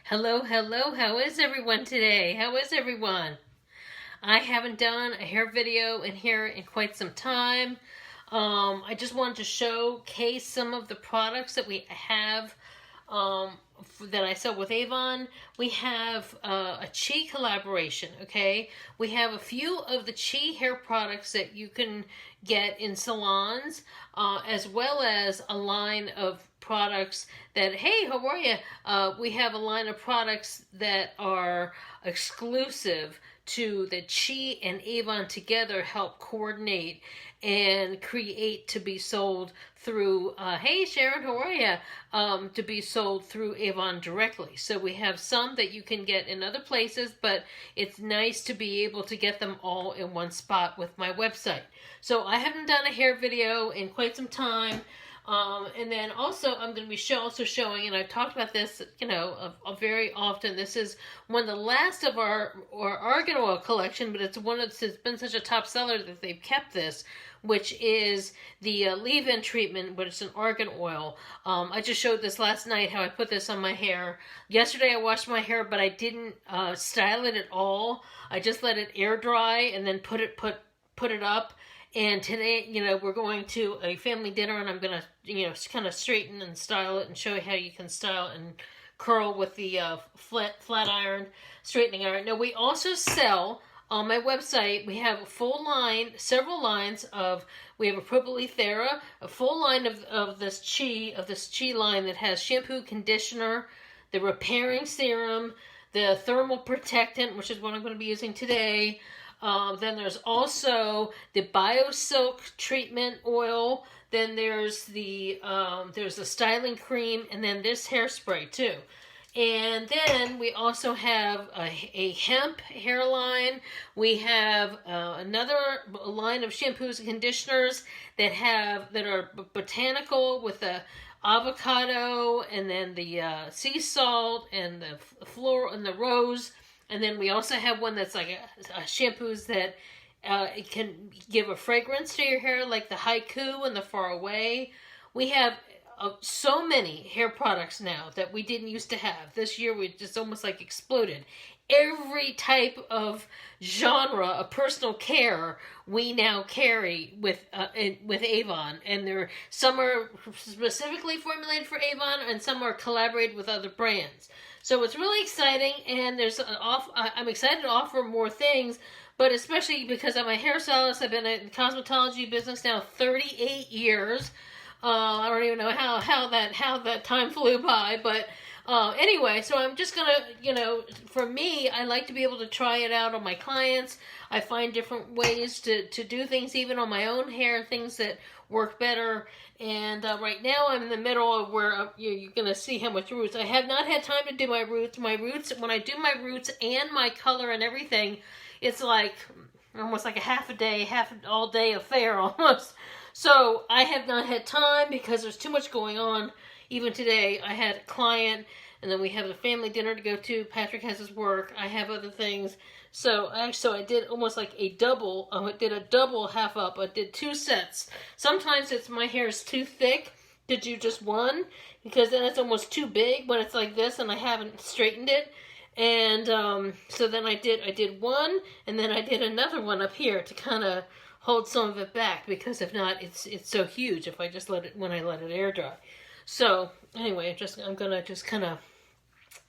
Hello, hello. How is everyone today? How is everyone? I haven't done a hair video in here in quite some time. I just wanted to showcase some of the products that we have that I sell with Avon. We have a Chi collaboration, okay? We have a few of the Chi hair products that you can get in salons, as well as a line of products that, hey, how are you? We have a line of products that are exclusive to the Chi and Avon together, help coordinate and create to be sold through, hey Sharon, how are you? To be sold through Avon directly. So we have some that you can get in other places, but it's nice to be able to get them all in one spot with my website. So I haven't done a hair video in quite some time. And then also I'm going to be showing, and I've talked about this, very often. This is one of the last of our argan oil collection, but it's been such a top seller that they've kept this, which is the leave-in treatment, but it's an argan oil. I just showed this last night, how I put this on my hair. Yesterday I washed my hair, but I didn't style it at all. I just let it air dry and then put it up. And today, we're going to a family dinner, and I'm going to, kind of straighten and style it and show you how you can style and curl with the flat iron, straightening iron. Now, we also sell on my website, we have a full line, several lines of, we have a Propylethera, a full line of this Chi line that has shampoo, conditioner, the repairing serum, the thermal protectant, which is what I'm going to be using today. Then there's also the BioSilk treatment oil. Then there's the styling cream, and then this hairspray too. And then we also have a hemp hairline. We have another line of shampoos and conditioners that are botanical with the avocado, and then the sea salt, and the floral, and the rose. And then we also have one that's like a shampoos that it can give a fragrance to your hair, like the Haiku and the Far Away. We have so many hair products now that we didn't used to have. This year we just almost like exploded. Every type of genre of personal care we now carry with Avon, and some are specifically formulated for Avon, and some are collaborated with other brands. So it's really exciting, and I'm excited to offer more things, but especially because I'm a hairstylist. I've been in the cosmetology business now 38 years. I don't even know how that time flew by, but anyway, so I'm just gonna, for me, I like to be able to try it out on my clients. I find different ways to do things, even on my own hair, things that work better. And right now I'm in the middle of where you're going to see how much roots. I have not had time to do my roots. When I do my roots and my color and everything, it's like almost like a half all day affair almost. So I have not had time because there's too much going on. Even today I had a client, and then we have a family dinner to go to. Patrick has his work. I have other things. So I did almost like a double. I did a double half up. I did 2 sets. Sometimes my hair is too thick to do just one, because then it's almost too big when it's like this and I haven't straightened it. And so then I did one, and then I did another one up here to kind of hold some of it back, because if not, it's so huge if I just let it air dry. So anyway, I'm gonna just kind of,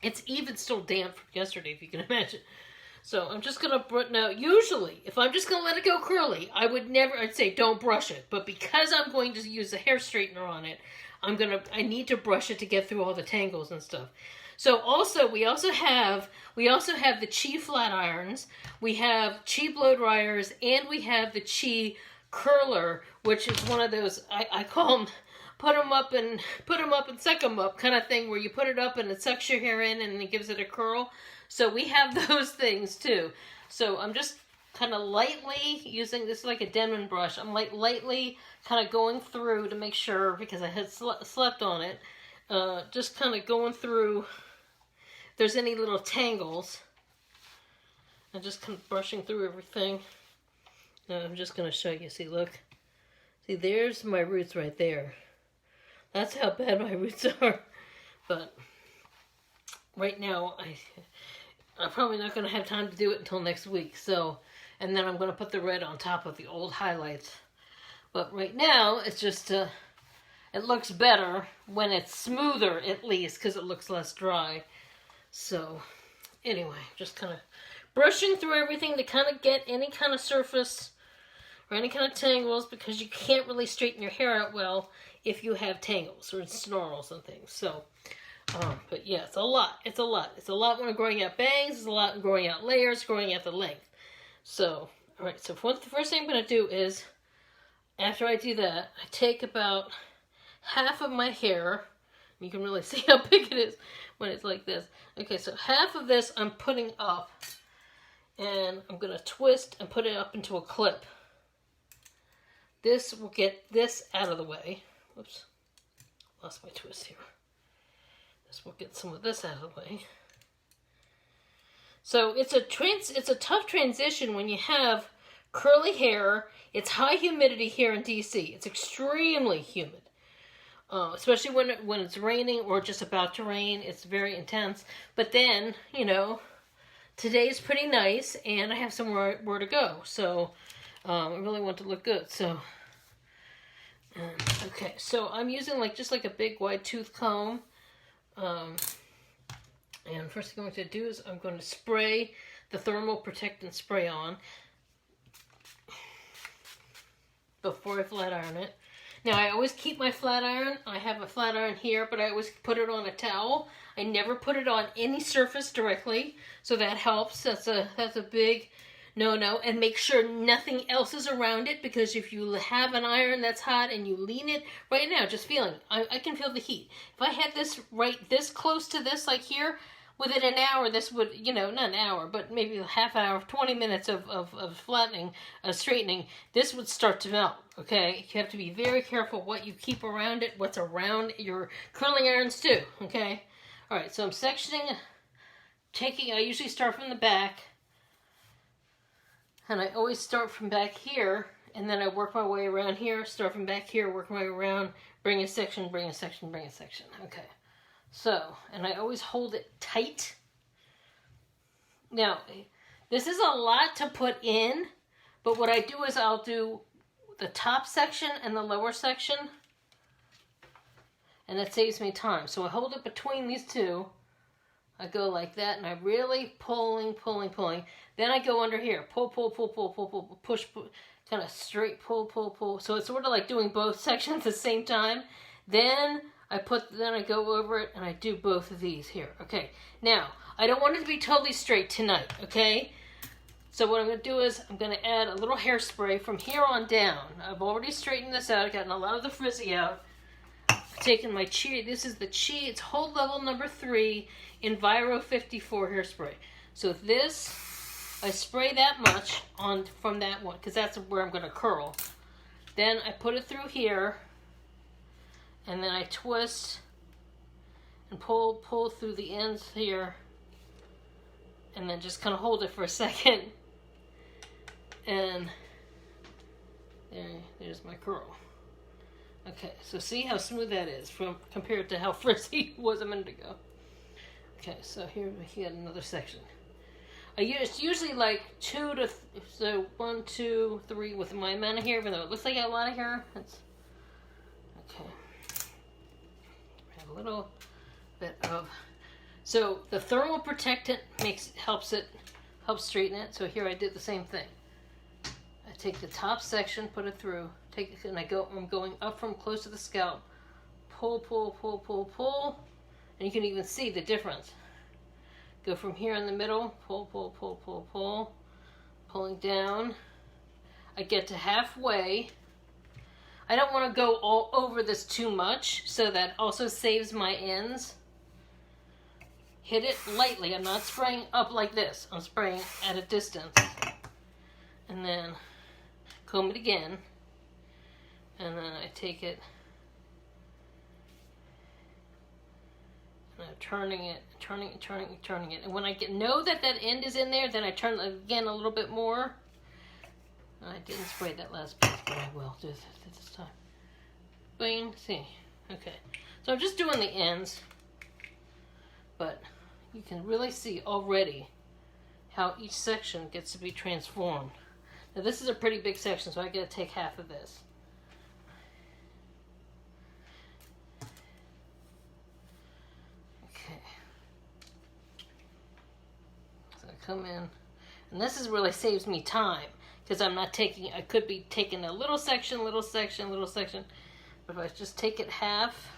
it's even still damp from yesterday, if you can imagine. So I'm just going to, now usually, if I'm just going to let it go curly, I'd say don't brush it. But because I'm going to use a hair straightener on it, I need to brush it to get through all the tangles and stuff. So we also have the Chi flat irons, we Chi blow dryers, and we have the Chi curler, which is one of those, I call them, put them up and suck them up kind of thing, where you put it up and it sucks your hair in and it gives it a curl. So we have those things too. So I'm just kind of lightly using this, like a Denman brush. I'm lightly kind of going through to make sure, because I had slept on it. Just kind of going through if there's any little tangles. I'm just kind of brushing through everything. I'm just going to show you. See, look. See, there's my roots right there. That's how bad my roots are. But right now, I'm probably not going to have time to do it until next week. So, and then I'm going to put the red on top of the old highlights. But right now, it's just, it looks better when it's smoother, at least, because it looks less dry. So, anyway, just kind of brushing through everything to kind of get any kind of surface or any kind of tangles, because you can't really straighten your hair out well if you have tangles or snarls and things. So, but yeah, it's a lot. It's a lot. It's a lot when I'm growing out bangs. It's a lot when growing out layers, growing out the length. So, all right. So the first thing I'm going to do is, after I do that, I take about half of my hair. You can really see how big it is when it's like this. Okay, so half of this I'm putting up, and I'm going to twist and put it up into a clip. This will get this out of the way. Whoops, lost my twist here. This will get some of this out of the way. So it's a tough transition when you have curly hair. It's high humidity here in DC. It's extremely humid, especially when it's raining or just about to rain. It's very intense. But then, you know, today's pretty nice, and I have somewhere to go. So I really want to look good. So okay, so I'm using just like a big wide tooth comb. And first thing I'm going to do is I'm going to spray the thermal protectant spray on before I flat iron it. Now, I always keep my flat iron. I have a flat iron here, but I always put it on a towel. I never put it on any surface directly, so that helps. That's a big no-no. And make sure nothing else is around it, because if you have an iron that's hot and you lean it, right now, just feeling, I can feel the heat. If I had this right this close to this, like here, within an hour, this would, you know, not an hour, but maybe a half hour, 20 minutes of flattening, straightening, this would start to melt, okay? You have to be very careful what you keep around it, what's around your curling irons too, okay? All right, so I'm sectioning, I usually start from the back, and I always start from back here, and then I work my way around here, start from back here, work my way around, bring a section, bring a section, bring a section, okay? So, and I always hold it tight. Now, this is a lot to put in, but what I do is I'll do the top section and the lower section, and it saves me time. So I hold it between these two. I go like that, and I'm really pulling. Then I go under here, pull, push, kind of straight, pull. So it's sort of like doing both sections at the same time. Then I go over it and I do both of these here. Okay, now, I don't want it to be totally straight tonight, okay? So what I'm going to do is I'm going to add a little hairspray from here on down. I've already straightened this out. I've gotten a lot of the frizzy out. I've taken my Chi, this is the Chi, it's hold level number 3 Enviro 54 hairspray. So this, I spray that much on from that one, because that's where I'm going to curl. Then I put it through here, and then I twist and pull through the ends here, and then just kind of hold it for a second, and there's my curl. Okay, so see how smooth that is compared to how frizzy it was a minute ago. Okay, so here we got another section. It's usually like 1, 2, 3 with my amount of hair, even though it looks like I got a lot of hair. Okay. A little bit of, so the thermal protectant helps straighten it. So here I did the same thing. I take the top section, put it through, and I'm going up from close to the scalp, pull, and you can even see the difference. Go from here in the middle, pull, pulling down. I get to halfway. I don't want to go all over this too much, so that also saves my ends. Hit it lightly. I'm not spraying up like this. I'm spraying at a distance. And then comb it again. And then I take it, and I'm turning it. And when I know that end is in there, then I turn it again a little bit more. I didn't spray that last piece, but I will do this time. Bing, see. Okay. So I'm just doing the ends. But you can really see already how each section gets to be transformed. Now this is a pretty big section, so I gotta take half of this. Okay. So I come in, and this is really saves me time, because I'm not taking, I could be taking a little section, little section, little section, but if I just take it half,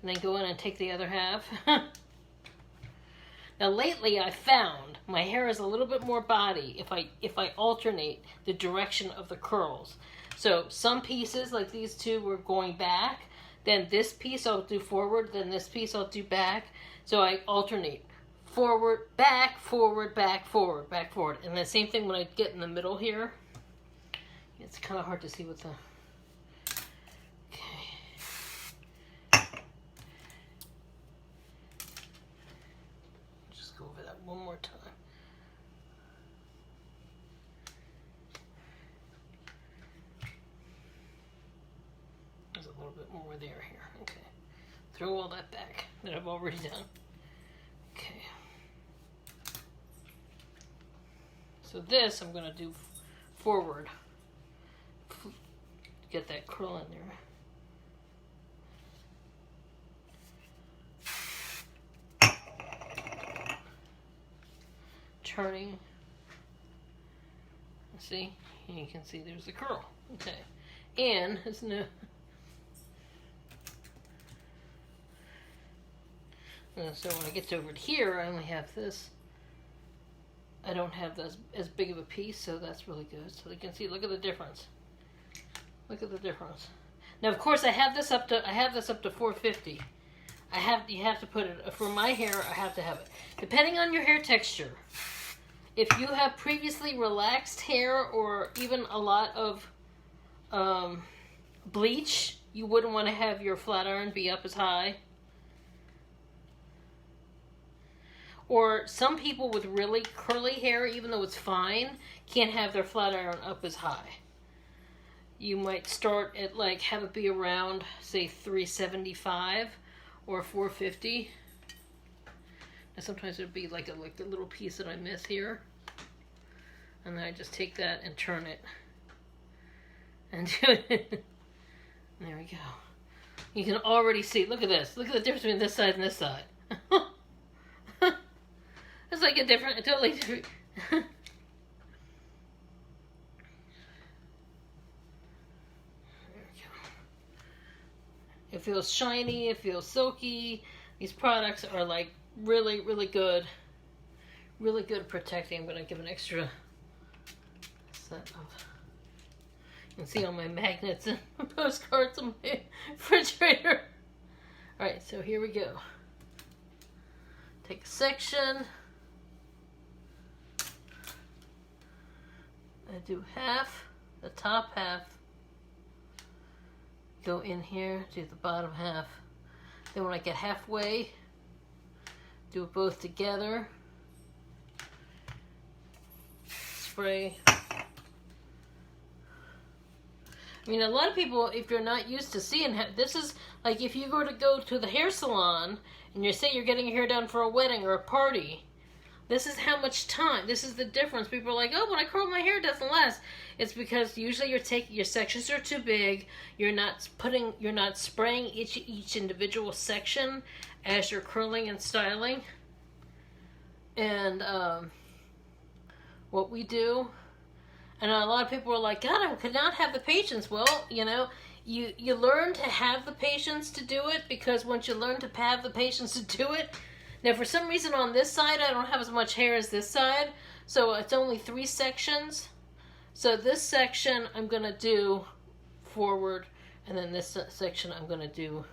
and then go in and take the other half. Now lately I found my hair is a little bit more body if I alternate the direction of the curls. So some pieces, like these two, were going back, then this piece I'll do forward, then this piece I'll do back. So I alternate forward, back, forward, back, forward, back, forward. And the same thing when I get in the middle here. It's kind of hard to see with the... one more time. There's a little bit more there here. Okay. Throw all that back that I've already done. Okay. So this I'm going to do forward. Get that curl in there. Turning. See? And you can see there's the curl. Okay. And it's no. So when I get over to here, I only have this. I don't have this as big of a piece, so that's really good. So you can see, look at the difference. Look at the difference. Now, of course, I have this up to 450. You have to put it, for my hair, I have to have it. Depending on your hair texture. If you have previously relaxed hair or even a lot of bleach, you wouldn't want to have your flat iron be up as high. Or some people with really curly hair, even though it's fine, can't have their flat iron up as high. You might start at have it be around, say, 375 or 450. And sometimes it'll be like a little piece that I miss here. And then I just take that and turn it. And do it. There we go. You can already see, look at this. Look at the difference between this side and this side. It's like a totally different. There we go. It feels shiny, it feels silky. These products are like really, really good. Really good at protecting. I'm going to give an extra set of... You can see all my magnets and postcards on my refrigerator. Alright, so here we go. Take a section. I do half, the top half. Go in here, do the bottom half. Then when I get halfway, do it both together. Spray. I mean, a lot of people, if you're not used to seeing, this is like if you go to the hair salon and you say you're getting your hair done for a wedding or a party, this is how much time, this is the difference. People are like, oh, when I curl my hair, it doesn't last. It's because usually your sections are too big. You're not spraying each individual section as you're curling and styling. And what we do, and a lot of people are like, God, I could not have the patience. Well, you know, you learn to have the patience to do it, because once you learn to have the patience to do it, now for some reason on this side I don't have as much hair as this side, so it's only 3 sections. So this section I'm going to do forward, and then this section I'm going to do,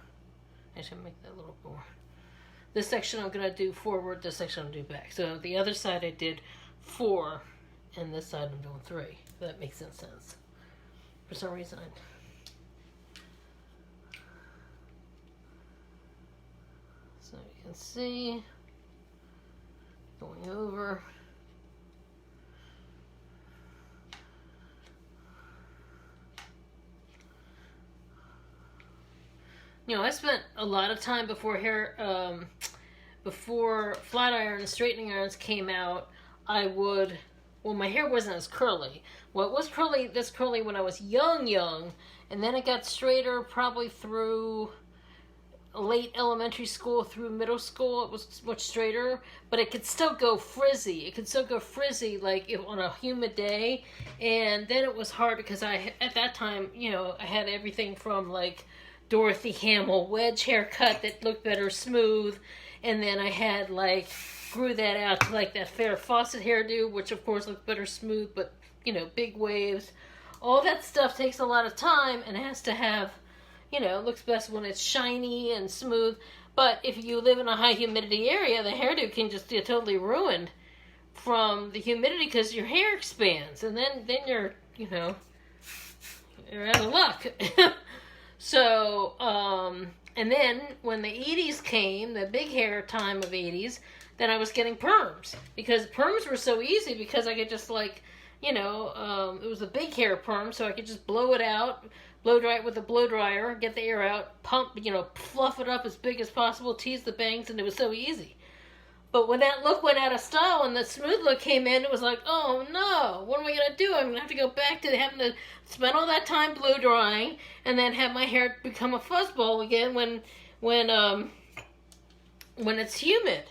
I should make that a little more. This section I'm going to do forward, this section I'm going to do back. So the other side I did 4, and this side I'm doing 3. If that makes sense. For some reason so you can see, going over. You know, I spent a lot of time before before flat iron and straightening irons came out, I would, well, my hair wasn't as curly. Well, it was curly, this curly when I was young, and then it got straighter probably through late elementary school through middle school. It was much straighter, but it could still go frizzy. It could still go frizzy, like if on a humid day. And then it was hard because at that time, you know, I had everything from like Dorothy Hamill wedge haircut that looked better smooth, and then I had like grew that out to like that Farrah Fawcett hairdo, which of course looked better smooth, but you know, big waves. All that stuff takes a lot of time and has to have, you know, it looks best when it's shiny and smooth. But if you live in a high humidity area, the hairdo can just get totally ruined from the humidity because your hair expands, and then you're, you know, you're out of luck. So, and then when the 80s came, the big hair time of 80s, then I was getting perms, because perms were so easy because I could just like, you know, it was a big hair perm, so I could just blow it out, blow dry it with a blow dryer, get the air out, pump, you know, fluff it up as big as possible, tease the bangs, and it was so easy. But when that look went out of style and the smooth look came in, it was like, oh no, what am I going to do? I'm going to have to go back to having to spend all that time blow drying and then have my hair become a fuzzball again when it's humid.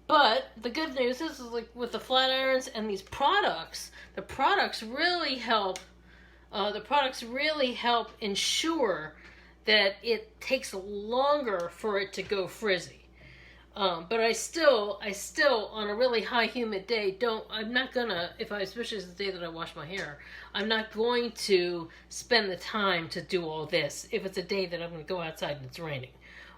But the good news is like with the flat irons and these products, the products really help ensure that it takes longer for it to go frizzy. But I still, on a really high humid day, I'm not gonna, especially the day that I wash my hair, I'm not going to spend the time to do all this if it's a day that I'm gonna go outside and it's raining.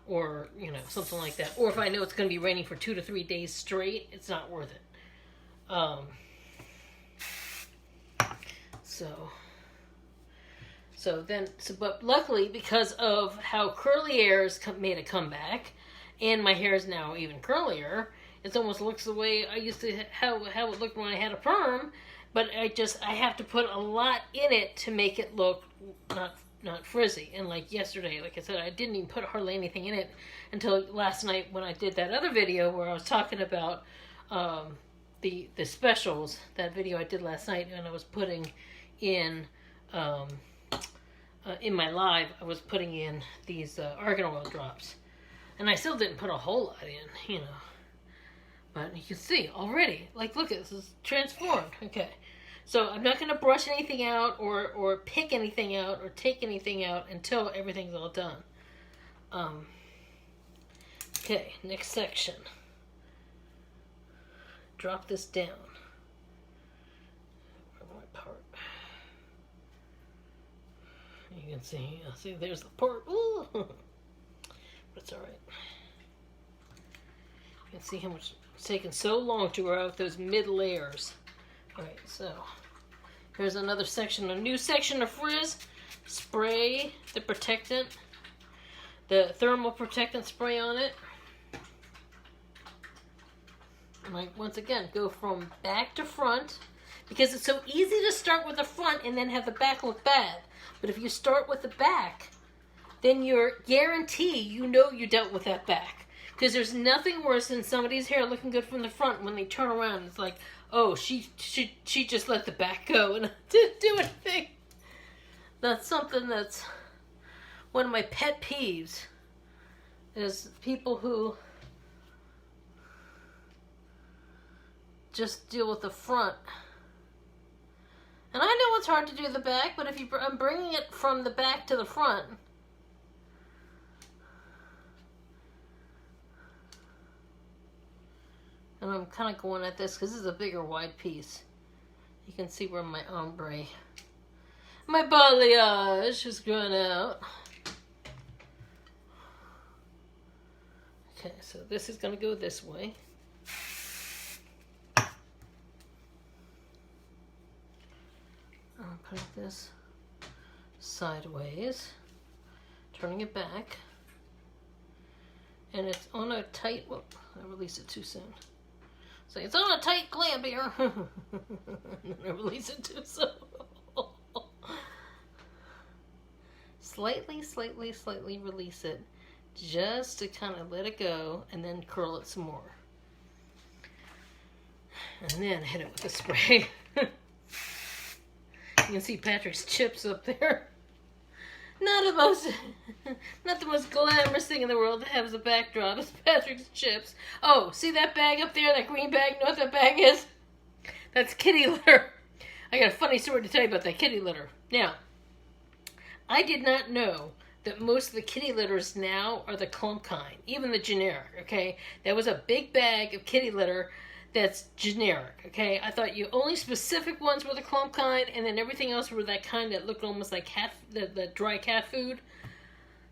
Or, you know, something like that. Or if I know it's gonna be raining for 2 to 3 days straight, it's not worth it. But luckily, because of how curly hair's made a comeback, and my hair is now even curlier, it almost looks the way I used to, how it looked when I had a perm, but I have to put a lot in it to make it look not frizzy. And like yesterday, like I said, I didn't even put hardly anything in it until last night when I did that other video where I was talking about the specials, that video I did last night, and I was putting in my live, I was putting in these argan oil drops. And I still didn't put a whole lot in, you know. But you can see already, like, look at this, is transformed. Okay. So I'm not going to brush anything out or pick anything out or take anything out until everything's all done. Okay, next section. Drop this down. My part. You can see, there's the part. Ooh. But it's alright. You can see how much it's taken so long to grow out those mid layers. Alright, so here's another section, a new section of frizz. Spray the protectant, the thermal protectant spray on it. And like, once again, go from back to front, because it's so easy to start with the front and then have the back look bad. But if you start with the back, then you're guaranteed you know you dealt with that back. Because there's nothing worse than somebody's hair looking good from the front when they turn around. It's like, oh, she just let the back go and didn't do anything. That's something that's one of my pet peeves, is people who just deal with the front. And I know it's hard to do the back, but if I'm bringing it from the back to the front, and I'm kind of going at this because this is a bigger wide piece. You can see where my ombre, my balayage is growing out. Okay, so this is going to go this way. I'll put this sideways, turning it back. And it's on a tight, whoop, I released it too soon. So it's on a tight clamp here. I release it too soon. Slightly release it. just to kind of let it go and then curl it some more. And then hit it with a spray. You can see Patrick's chips up there. Not the most glamorous thing in the world to have as a backdrop is Patrick's chips. Oh, see that bag up there, that green bag? You know what that bag is? That's kitty litter. I got a funny story to tell you about that kitty litter. Now, I did not know that most of the kitty litters now are the clump kind, even the generic, okay? That was a big bag of kitty litter that's generic, okay? I thought only specific ones were the clump kind, and then everything else were that kind that looked almost like the dry cat food.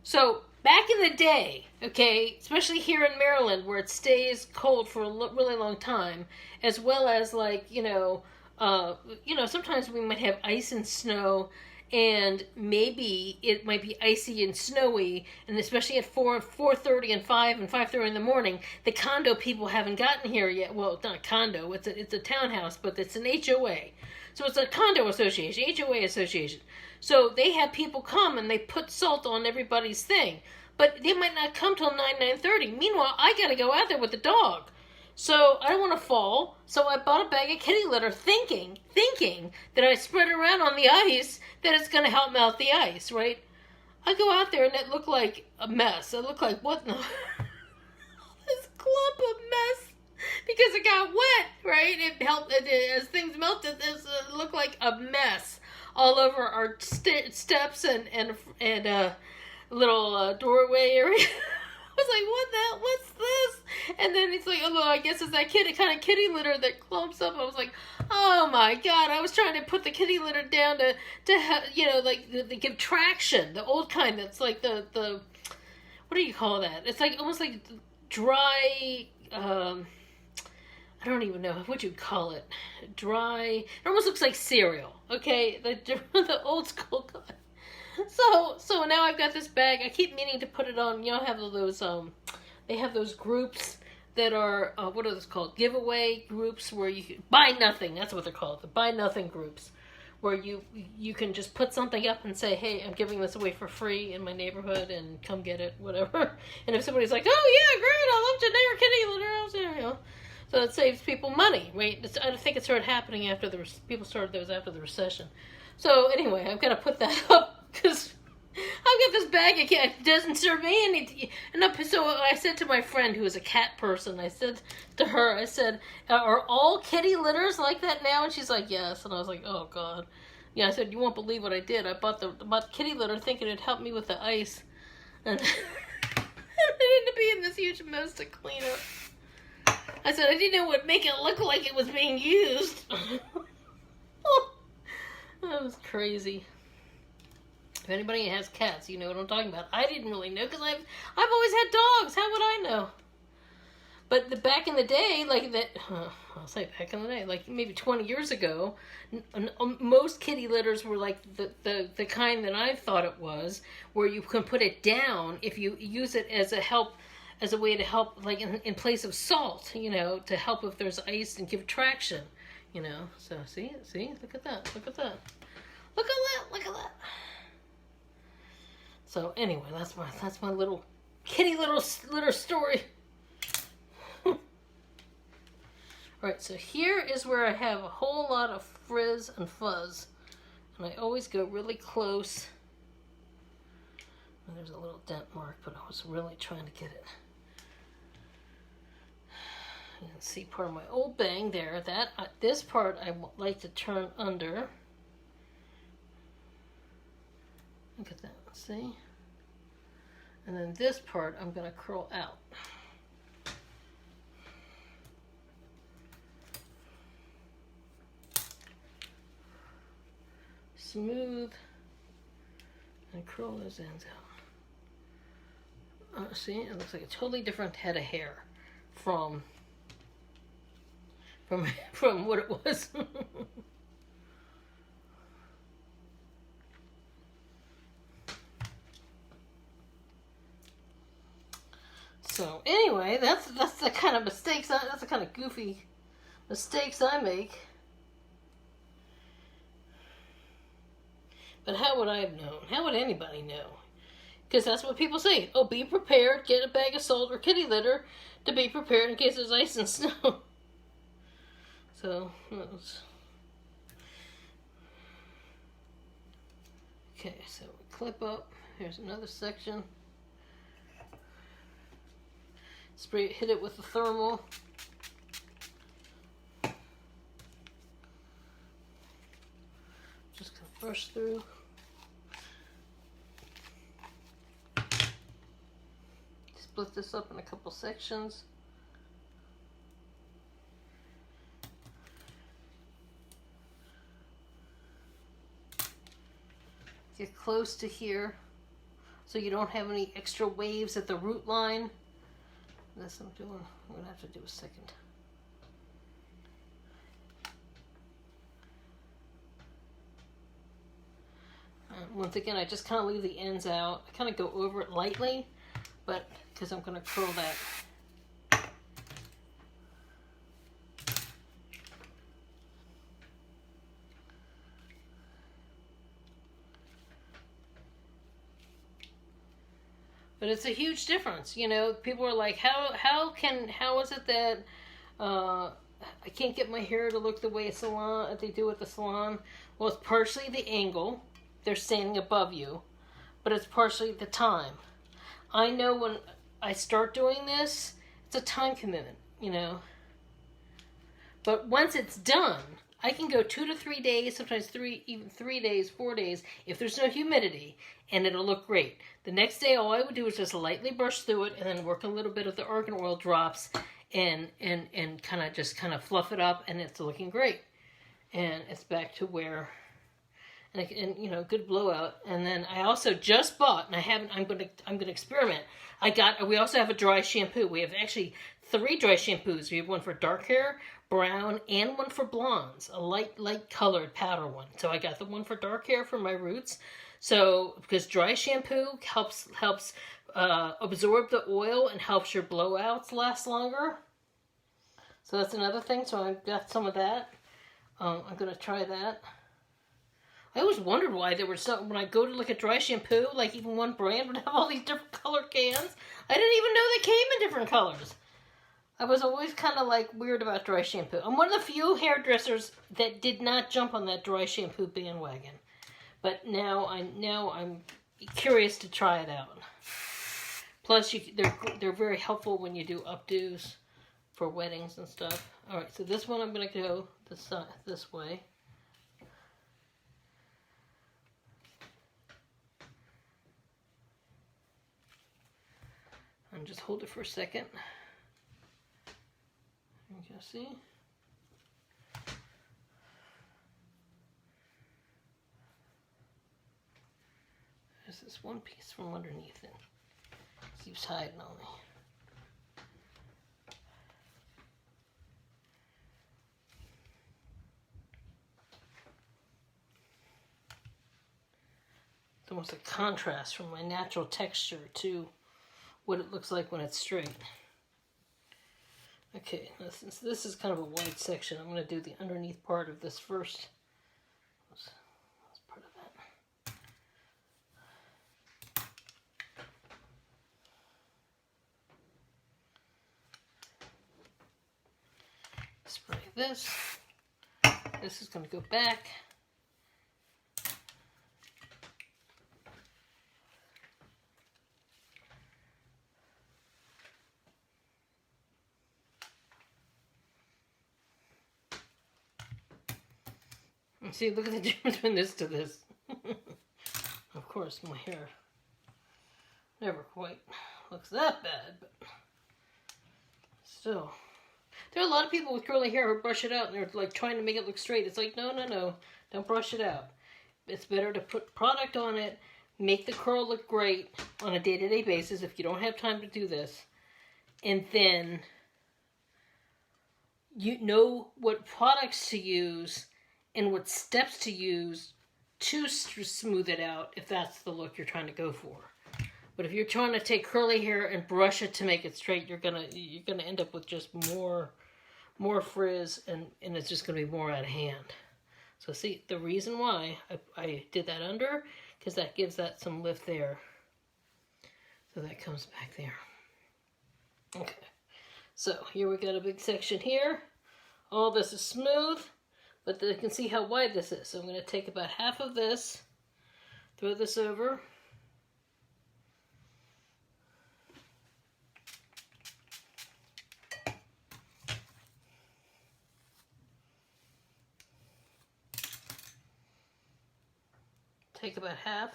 So, back in the day, okay, especially here in Maryland, where it stays cold for a really long time, as well as like, sometimes we might have ice and snow, and maybe it might be icy and snowy, and especially at 4:30 and 5 and 5:30 in the morning, the condo people haven't gotten here yet. Well, it's not a condo, it's a townhouse, but it's an HOA. So it's a condo association, HOA association. So they have people come and they put salt on everybody's thing. But they might not come till 9:30. Meanwhile, I gotta go out there with the dog. So I don't want to fall. So I bought a bag of kitty litter thinking that I spread it around on the ice, that it's going to help melt the ice, right? I go out there and it looked like a mess. It looked like, what in the... this clump of mess. Because it got wet, right? It helped, as things melted, it looked like a mess all over our steps and little doorway area. I was like, what the hell? What's this? And then it's like, oh, I guess it's that kind of kitty litter that clumps up. I was like, oh my God. I was trying to put the kitty litter down to give traction. The old kind that's like the what do you call that? It's like almost like dry, I don't even know what you'd call it. Dry, it almost looks like cereal, okay? The old school kind. So now I've got this bag. I keep meaning to put it on. Have those they have those groups that are what are those called? Giveaway groups where you can buy nothing. That's what they're called. The buy nothing groups, where you can just put something up and say, hey, I'm giving this away for free in my neighborhood and come get it, whatever. And if somebody's like, oh yeah, great, I love generic kitty litter, so it saves people money, right? I think it started happening after people started those after the recession. So anyway, I've got to put that up. Because I've got this bag, it doesn't serve me any. So I said to my friend who is a cat person, I said to her, are all kitty litters like that now? And she's like, yes. And I was like, oh God. Yeah, I said, you won't believe what I did. I bought the kitty litter thinking it'd help me with the ice. And it ended up being this huge mess to clean up. I said, I didn't know what would make it look like it was being used. That was crazy. If anybody has cats, you know what I'm talking about. I didn't really know because I've always had dogs. How would I know? But back in the day, I'll say back in the day, like maybe 20 years ago, most kitty litters were like the kind that I thought it was, where you can put it down if you use it as a way to help, like in place of salt, to help if there's ice and give traction, So see, look at that. So anyway, that's my little kitty litter story. Alright, so here is where I have a whole lot of frizz and fuzz. And I always go really close. And there's a little dent mark, but I was really trying to get it. You can see part of my old bang there. This part I like to turn under. Look at that, see? And then this part I'm going to curl out. Smooth and curl those ends out. See, it looks like a totally different head of hair from what it was. So anyway, that's the kind of mistakes, that's the kind of goofy mistakes I make. But how would I have known? How would anybody know? Because that's what people say. Oh, be prepared, get a bag of salt or kitty litter to be prepared in case there's ice and snow. So, that was... Okay, so we clip up. Here's another section. Spray it, hit it with the thermal. Just gonna brush through. Split this up in a couple sections. Get close to here so you don't have any extra waves at the root line. This I'm gonna have to do a second. Once again, I just kind of leave the ends out. I kind of go over it lightly, but because I'm going to curl that. But it's a huge difference, you know. People are like, how is it that I can't get my hair to look the way they do at the salon? Well, it's partially the angle. They're standing above you, but it's partially the time. I know when I start doing this, it's a time commitment, you know. But once it's done, I can go 2 to 3 days, sometimes even 3 days, 4 days, if there's no humidity, and it'll look great. The next day, all I would do is just lightly brush through it, and then work a little bit of the argan oil drops, and kind of fluff it up, and it's looking great. And it's back to where, and you know, good blowout. And then I also just bought, and I'm gonna experiment. We also have a dry shampoo. We have actually 3 dry shampoos. We have one for dark hair, brown, and one for blondes, a light colored powder one. So I got the one for dark hair for my roots. So because dry shampoo helps absorb the oil and helps your blowouts last longer. So that's another thing. So I've got some of that. I'm gonna try that. I always wondered why there were some, when I go to look at dry shampoo, like even one brand would have all these different color cans. I didn't even know they came in different colors. I was always kind of like weird about dry shampoo. I'm one of the few hairdressers that did not jump on that dry shampoo bandwagon. But now I'm curious to try it out. Plus, they're very helpful when you do updos for weddings and stuff. All right, so this one I'm going to go this way. And just hold it for a second. You can see. There's this one piece from underneath it. Keeps hiding on me. It's almost a contrast from my natural texture to what it looks like when it's straight. Okay, now since this is kind of a wide section, I'm going to do the underneath part of this first. That's part of that. Spray this. This is going to go back. See, look at the difference between this to this. Of course, my hair never quite looks that bad, but still. There are a lot of people with curly hair who brush it out and they're like trying to make it look straight. It's like, no, don't brush it out. It's better to put product on it, make the curl look great on a day-to-day basis if you don't have time to do this, and then you know what products to use and what steps to use to smooth it out if that's the look you're trying to go for. But if you're trying to take curly hair and brush it to make it straight, you're gonna end up with just more frizz, and it's just gonna be more out of hand. So see, the reason why I did that under, because that gives that some lift there. So that comes back there. Okay, so here we got a big section here. All this is smooth, but you can see how wide this is. So I'm going to take about half of this, throw this over. Take about half.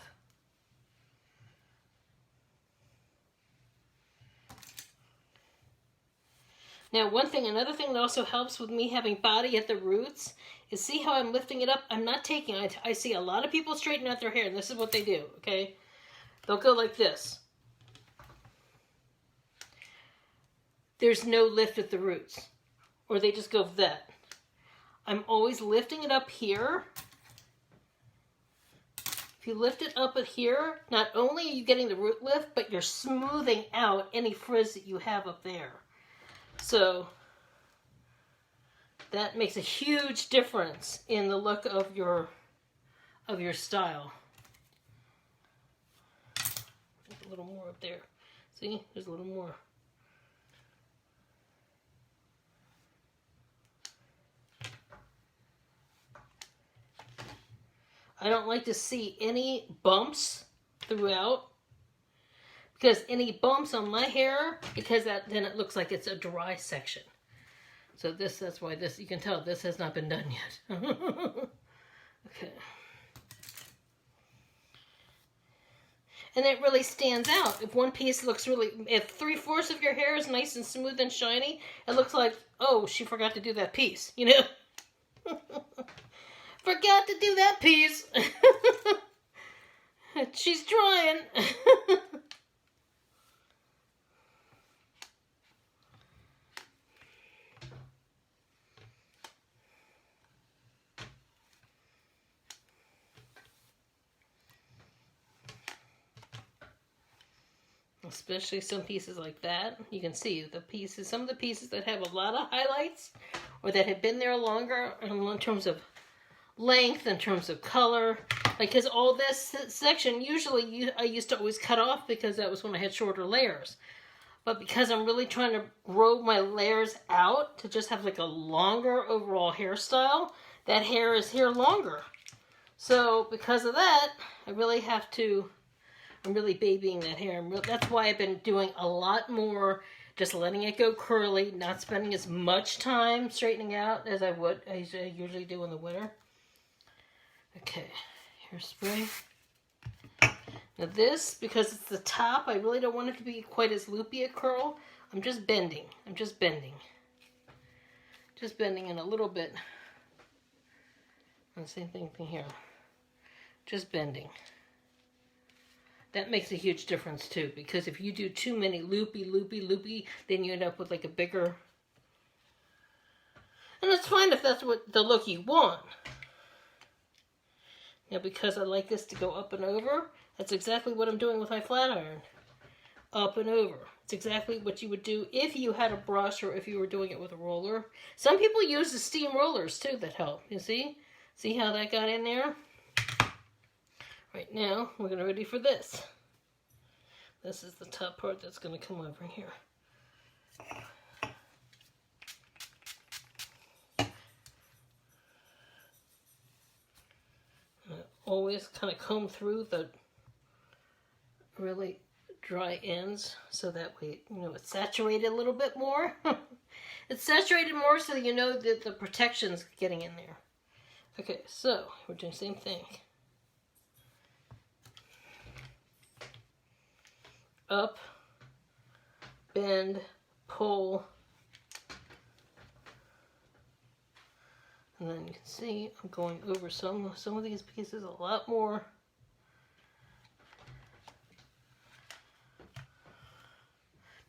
Now another thing that also helps with me having body at the roots is see how I'm lifting it up? I'm not taking it. I see a lot of people straighten out their hair, and this is what they do, okay? They'll go like this. There's no lift at the roots. Or they just go that. I'm always lifting it up here. If you lift it up at here, not only are you getting the root lift, but you're smoothing out any frizz that you have up there. So that makes a huge difference in the look of your style. There's a little more up there. See, there's a little more. I don't like to see any bumps throughout. Because any bumps on my hair, then it looks like it's a dry section. So that's why this, you can tell this has not been done yet. Okay. And it really stands out. If one piece looks if 3/4 of your hair is nice and smooth and shiny, it looks like, oh, she forgot to do that piece, you know? Forgot to do that piece. She's trying. Especially some pieces like that. You can see some of the pieces that have a lot of highlights or that have been there longer in terms of length, in terms of color. Because all this section, usually I used to always cut off because that was when I had shorter layers. But because I'm really trying to grow my layers out to just have like a longer overall hairstyle, that hair is here longer. So because of that, I'm really babying that hair. That's why I've been doing a lot more, just letting it go curly, not spending as much time straightening out as I usually do in the winter. Okay, hairspray. Now this, because it's the top, I really don't want it to be quite as loopy a curl. I'm just bending. Just bending in a little bit. And same thing here. Just bending. That makes a huge difference too, because if you do too many loopy, then you end up with like a bigger... And it's fine if that's what the look you want. Now because I like this to go up and over, that's exactly what I'm doing with my flat iron. Up and over. It's exactly what you would do if you had a brush or if you were doing it with a roller. Some people use the steam rollers too that help. You see? See how that got in there? Right now, we're going to ready for this. This is the top part that's going to come over here. Always kind of comb through the really dry ends so that way, it's saturated a little bit more. It's saturated more so you know that the protection's getting in there. Okay, so we're doing the same thing. Up, bend, pull, and then you can see I'm going over some of these pieces a lot more.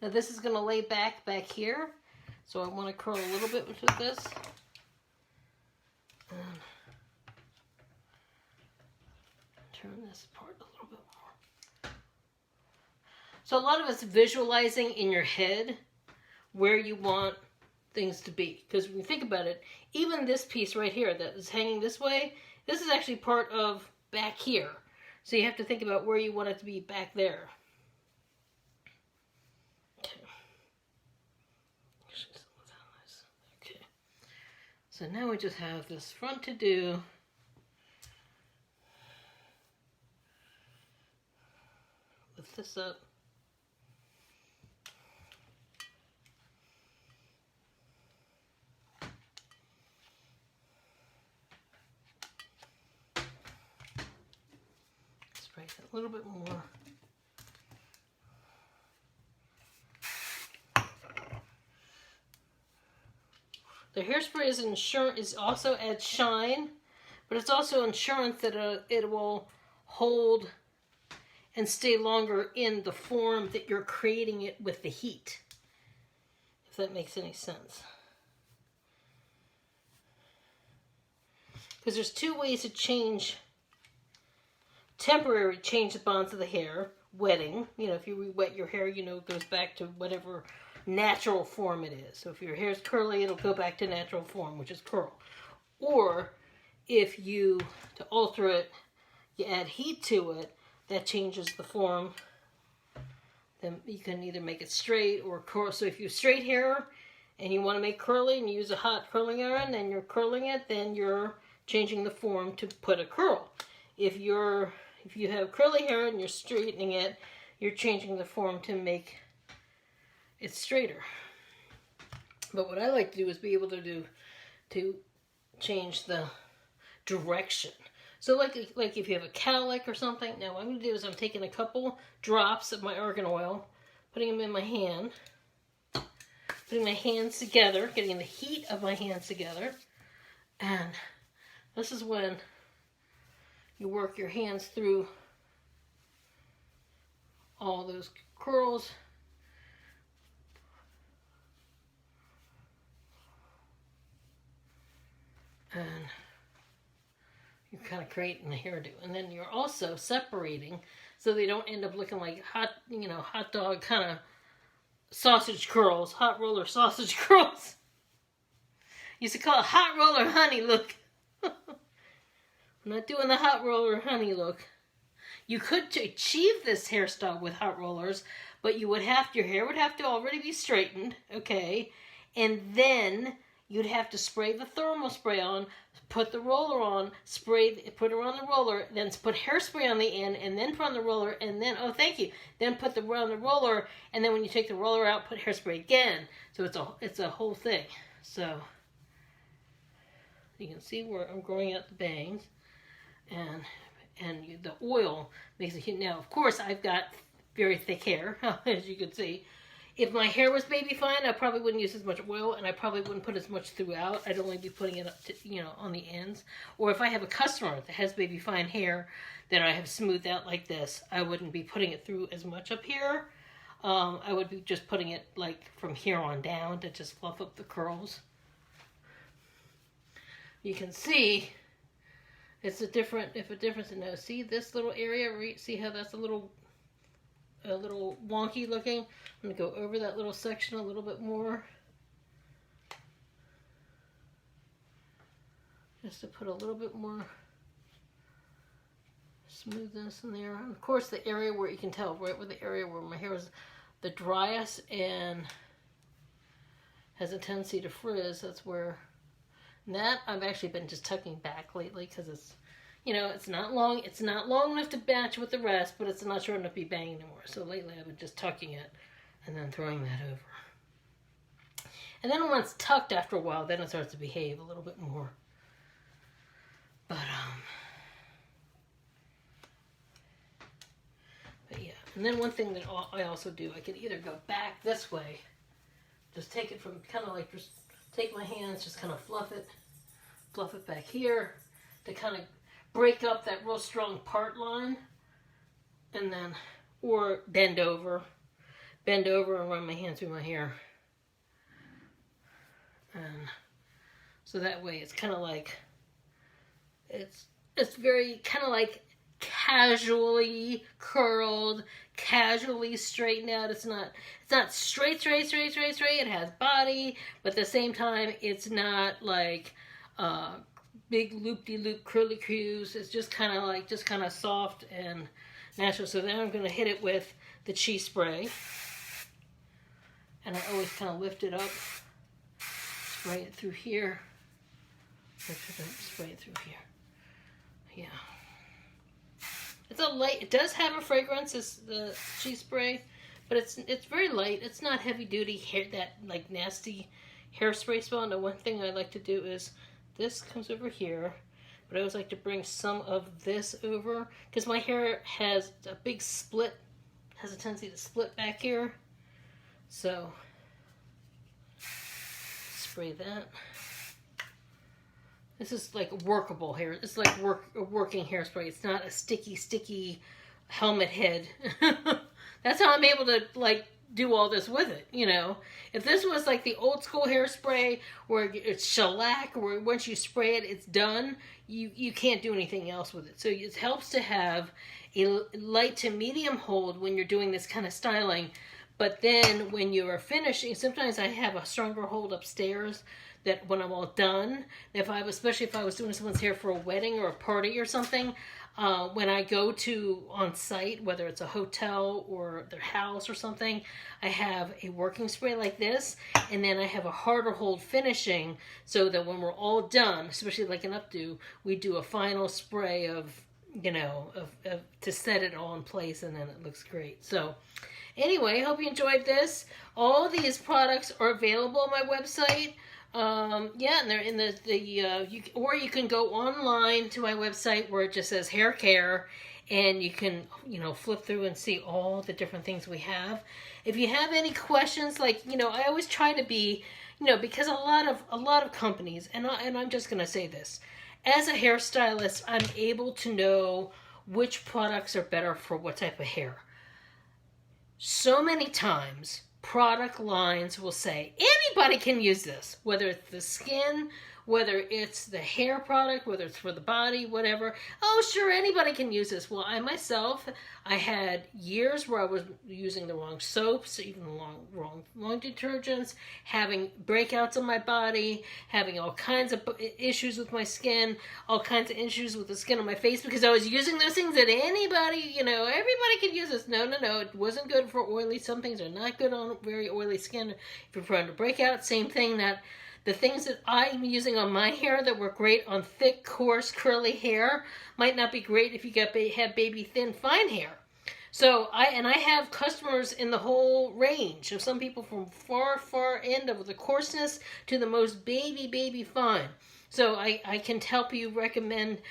Now this is going to lay back here, so I want to curl a little bit with this. And turn this apart a little bit more. So a lot of it's visualizing in your head where you want things to be. Because when you think about it, even this piece right here that is hanging this way, this is actually part of back here. So you have to think about where you want it to be back there. So now we just have this front to do. Lift this up. Spray it a little bit more. The hairspray is also adds shine, but it's also insurance that it will hold and stay longer in the form that you're creating it with the heat. If that makes any sense. Because there's two ways to temporary change the bonds of the hair. Wetting, you know, if you re-wet your hair, you know, it goes back to whatever natural form it is. So if your hair is curly, it'll go back to natural form, which is curl. Or if you, to alter it, you add heat to it, that changes the form. Then you can either make it straight or curl. So if you have straight hair and you want to make curly and you use a hot curling iron and you're curling it, then you're changing the form to put a curl. If you have curly hair and you're straightening it, you're changing the form to make it straighter. But what I like to do is be able to change the direction. So like if you have a cowlick or something, now what I'm going to do is I'm taking a couple drops of my argan oil, putting them in my hand, putting my hands together, getting the heat of my hands together, and this is when you work your hands through all those curls. And you're kind of creating a hairdo. And then you're also separating so they don't end up looking like hot dog kind of sausage curls, hot roller sausage curls. Used to call it hot roller honey look. I'm not doing the hot roller honey look. You could achieve this hairstyle with hot rollers, but your hair would have to already be straightened, okay? And then you'd have to spray the thermal spray on, put the roller on, put it on the roller, then put hairspray on the end, and then put on the roller, and then, then put on the roller, and then when you take the roller out, put hairspray again. So it's a whole thing. So you can see where I'm growing out the bangs. And the oil makes it heat. Now, of course, I've got very thick hair, as you can see. If my hair was baby fine, I probably wouldn't use as much oil, and I probably wouldn't put as much throughout. I'd only be putting it up to, on the ends. Or if I have a customer that has baby fine hair that I have smoothed out like this, I wouldn't be putting it through as much up here. I would be just putting it like from here on down to just fluff up the curls. You can see it's a difference in those. See this little area? See how that's a little wonky looking? I'm going to go over that little section a little bit more. Just to put a little bit more smoothness in there. And of course the area where you can tell, right where the area where my hair is the driest and has a tendency to frizz, that's where. And that I've actually been just tucking back lately because it's, it's not long enough to match with the rest, but it's not short enough to be banging anymore. So lately I've been just tucking it and then throwing that over. And then once tucked after a while, then it starts to behave a little bit more. But yeah. And then one thing that I also do, I can either go back this way, just take it from kind of like just take my hands, just kind of fluff it back here to kind of break up that real strong part line, and then, or bend over and run my hand through my hair. And so that way it's kind of like, it's very kind of like casually curled, casually straightened out. It's not straight. It has body, but at the same time, it's not like big loop-de-loop curly cues. It's just kind of soft and natural. So then I'm going to hit it with the cheese spray, and I always kind of lift it up, spray it through here, Make sure to spray it through here. Yeah. It's a light. It does have a fragrance. It's the cheese spray, but it's very light. It's not heavy duty hair, that like nasty hairspray smell. And the one thing I like to do is this comes over here, but I always like to bring some of this over because my hair has a big split, has a tendency to split back here. So spray that. This is like workable hair. It's like a working hairspray. It's not a sticky helmet head. That's how I'm able to like do all this with it, you know. If this was like the old school hairspray where it's shellac, where once you spray it, it's done, you can't do anything else with it. So it helps to have a light to medium hold when you're doing this kind of styling. But then when you are finishing, sometimes I have a stronger hold upstairs that when I'm all done, especially if I was doing someone's hair for a wedding or a party or something, when I go to on site, whether it's a hotel or their house or something, I have a working spray like this, and then I have a harder hold finishing so that when we're all done, especially like an updo, we do a final spray of, you know, to set it all in place, and then it looks great. So anyway, hope you enjoyed this. All these products are available on my website. Yeah, and they're in or you can go online to my website where it just says hair care, and you can, you know, flip through and see all the different things we have. If you have any questions, like, you know, I always try to be, you know, because a lot of companies, and I'm just gonna say this, as a hairstylist, I'm able to know which products are better for what type of hair. So many times, product lines will say, anybody can use this, whether it's the skin, whether it's the hair product, whether it's for the body, whatever. Oh, sure, anybody can use this. Well, I had years where I was using the wrong soaps, even the wrong detergents, having breakouts on my body, having all kinds of issues with my skin, all kinds of issues with the skin on my face because I was using those things that anybody, you know, everybody could use this. No, it wasn't good for oily. Some things are not good on very oily skin. If you're prone to breakout, same thing. That the things that I'm using on my hair that work great on thick, coarse, curly hair might not be great if you have baby thin, fine hair. So I have customers in the whole range of some people from far end of the coarseness to the most baby fine. So I can recommend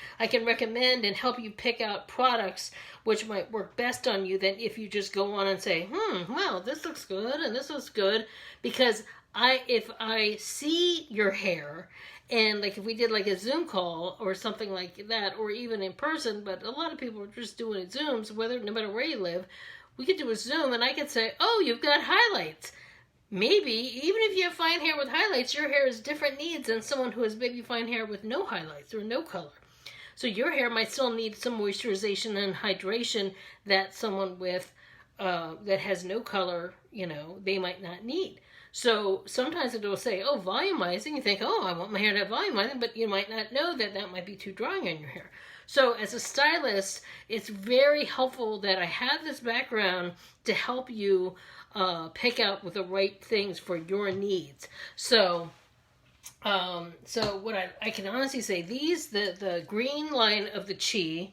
and help you pick out products which might work best on you than if you just go on and say, well, this looks good and this looks good, because if I see your hair, and like if we did like a Zoom call or something like that, or even in person, but a lot of people are just doing it Zooms, no matter where you live, we could do a Zoom and I could say, oh, you've got highlights. Maybe, even if you have fine hair with highlights, your hair has different needs than someone who has baby fine hair with no highlights or no color. So your hair might still need some moisturization and hydration that someone with that has no color, you know, they might not need. So sometimes it will say, oh, volumizing. You think, oh, I want my hair to have volumizing, but you might not know that that might be too drying on your hair. So as a stylist, it's very helpful that I have this background to help you pick out with the right things for your needs. So what I can honestly say, the green line of the Chi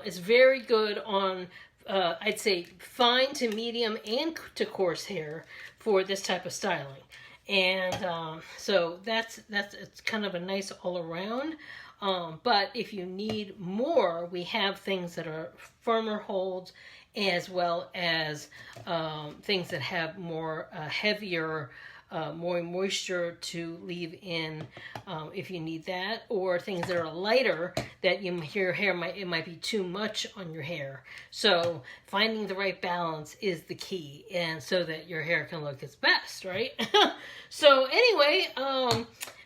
is very good on, I'd say, fine to medium and to coarse hair for this type of styling. And so it's kind of a nice all around. But if you need more, we have things that are firmer holds, as well as things that have more heavier, more moisture to leave in if you need that, or things that are lighter that your hair might be too much on your hair. So finding the right balance is the key, and so that your hair can look its best, right? So anyway,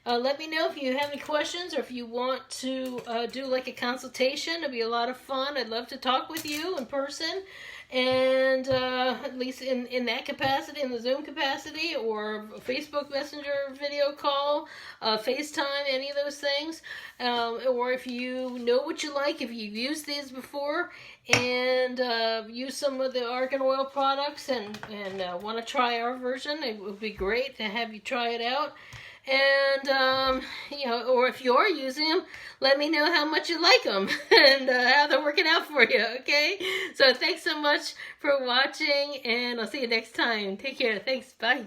let me know if you have any questions, or if you want to do like a consultation. It'd be a lot of fun. I'd love to talk with you in person, and at least in that capacity, in the Zoom capacity, or Facebook Messenger video call, FaceTime, any of those things. Or if you know what you like, if you've used these before and use some of the argan oil products and want to try our version, it would be great to have you try it out. And, you know, or if you're using them, let me know how much you like them and how they're working out for you, okay? So thanks so much for watching, and I'll see you next time. Take care. Thanks. Bye.